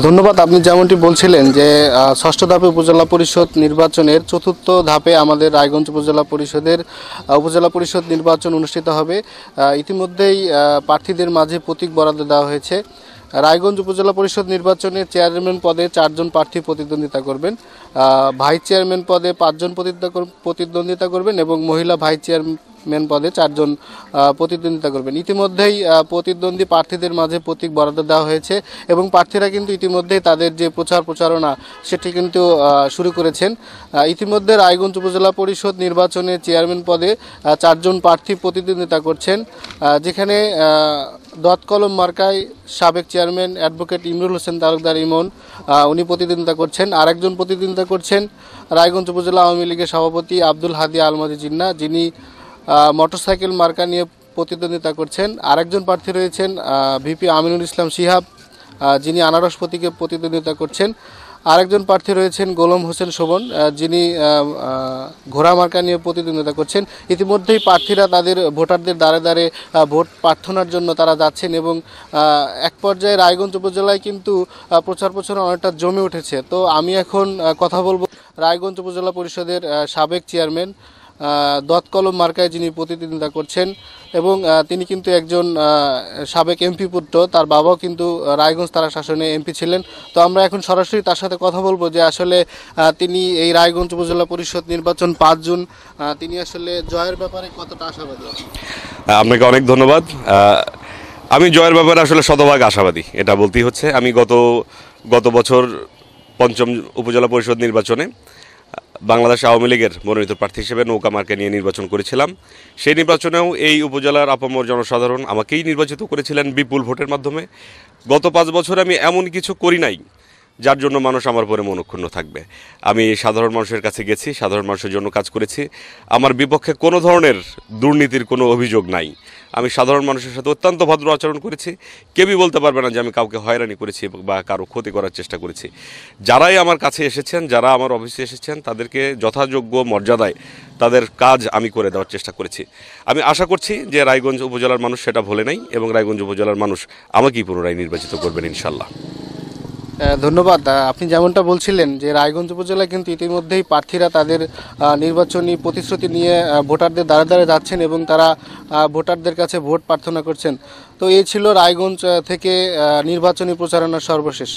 ধন্যবাদ। আপনি যেমনটি বলছিলেন যে ষষ্ঠ ধাপে উপজেলা পরিষদ নির্বাচনের চতুর্থ ধাপে আমাদের রায়গঞ্জ উপজেলা পরিষদের উপজেলা পরিষদ নির্বাচন অনুষ্ঠিত হবে। ইতিমধ্যেই প্রার্থীদের মাঝে প্রতীক বরাদ্দ দেওয়া হয়েছে। রায়গঞ্জ উপজেলা পরিষদ নির্বাচনে চেয়ারম্যান পদে 4 জন প্রার্থী প্রতিদ্বন্দ্বিতা করবেন, ভাইস চেয়ারম্যান পদে 5 জন প্রতিদ্বন্দ্বিতা করবেন এবং মহিলা ভাইস চেয়ারম্যান পদে 4 জন প্রতিদ্বন্দ্বিতা করবেন। ইতিমধ্যেই প্রতিদ্বন্দ্বী প্রার্থীদের মাঝে প্রতীক বরাদ্দ দেওয়া হয়েছে এবং প্রার্থীরা কিন্তু ইতিমধ্যেই তাদের যে প্রচারণা সেটি কিন্তু শুরু করেছেন। ইতিমধ্যে রায়গঞ্জ উপজেলা পরিষদ নির্বাচনে চেয়ারম্যান পদে 4 জন প্রার্থী প্রতিদ্বন্দ্বিতা করছেন, যেখানে দতকলম মার্কায় সাবেক চেয়ারম্যান অ্যাডভোকেট ইমরুল হোসেন তালুকদার ইমন উনি প্রতিদ্বন্দ্বিতা করছেন। আরেকজন প্রতিদ্বন্দ্বিতা করছেন রায়গঞ্জ উপজেলা আওয়ামী লীগের সভাপতি আব্দুল হাদি আলমাদি জিন্না, যিনি মোটরসাইকেল মার্কা নিয়ে প্রতিদ্বন্দ্বিতা করছেন। আরেকজন প্রার্থী রয়েছেন ভিপি আমিনুল ইসলাম শিহাব, যিনি আনারস প্রতীকে প্রতিদ্বন্দ্বিতা করছেন। আরেকজন প্রার্থী রয়েছেন গোলাম হোসেন শোভন, যিনি ঘোড়া মার্কা নিয়ে প্রতিদ্বন্দ্বিতা করছেন। ইতিমধ্যেই প্রার্থীরা তাদের ভোটারদের দ্বারে দ্বারে ভোট প্রার্থনার জন্য তারা যাচ্ছেন এবং এক পর্যায়ে রায়গঞ্জ উপজেলায় কিন্তু প্রচারণা অনেকটা জমে উঠেছে। তো আমি এখন কথা বলবো রায়গঞ্জ উপজেলা পরিষদের সাবেক চেয়ারম্যান দতকলম মার্কায় যিনি প্রতিদ্বন্দ্বিতা করছেন এবং তিনি কিন্তু একজন সাবেক এমপি পুত্র, তার বাবাও কিন্তু রায়গঞ্জ তারা শাসনে এমপি ছিলেন। তো আমরা এখন সরাসরি তার সাথে কথা বলবো যে আসলে তিনি এই রায়গঞ্জ উপজেলা পরিষদ নির্বাচন 5 জুন তিনি আসলে জয়ের ব্যাপারে কতটা আশাবাদী। আপনাকে অনেক ধন্যবাদ। আমি জয়ের ব্যাপারে আসলে শতভাগ আশাবাদী, এটা বলতেই হচ্ছে। আমি গত বছর 5ম উপজেলা পরিষদ নির্বাচনে বাংলাদেশ আওয়ামী লীগের মনোনীত প্রার্থী হিসেবে নৌকা মার্কা নিয়ে নির্বাচন করেছিলাম। সেই নির্বাচনেও এই উপজেলার আপামর জনসাধারণ আমাকেই নির্বাচিত করেছিলেন বিপুল ভোটের মাধ্যমে। গত 5 বছর আমি এমন কিছু করি নাই যার জন্য মানুষ আমার পরে মনক্ষুণ্ণ থাকবে। আমি সাধারণ মানুষের কাছে গেছি, সাধারণ মানুষের জন্য কাজ করেছি। আমার বিপক্ষে কোনো ধরনের দুর্নীতির কোনো অভিযোগ নাই। আমি সাধারণ মানুষের সাথে অত্যন্ত ভদ্র আচরণ করেছি। কেউই বলতে পারবে না যে আমি কাউকে হয়রানি করেছি বা কারো ক্ষতি করার চেষ্টা করেছি। যারাই আমার কাছে এসেছেন, যারা আমার অফিসে এসেছেন, তাদেরকে যথাযোগ্য মর্যাদায় তাদের কাজ আমি করে দেওয়ার চেষ্টা করেছি। আমি আশা করছি যে রায়গঞ্জ উপজেলার মানুষ সেটা ভোলে নাই এবং রায়গঞ্জ উপজেলার মানুষ আমাকেই পুনরায় নির্বাচিত করবেন ইনশাল্লাহ। ধন্যবাদ। আপনি যেমনটা বলছিলেন যে রায়গঞ্জ উপজেলায় কিন্তু ইতিমধ্যেই প্রার্থীরা তাদের নির্বাচনী প্রতিশ্রুতি নিয়ে ভোটারদের দ্বারে দ্বারে যাচ্ছেন এবং তারা ভোটারদের কাছে ভোট প্রার্থনা করছেন। তো এই ছিল রায়গঞ্জ থেকে নির্বাচনী প্রচারণার সর্বশেষ।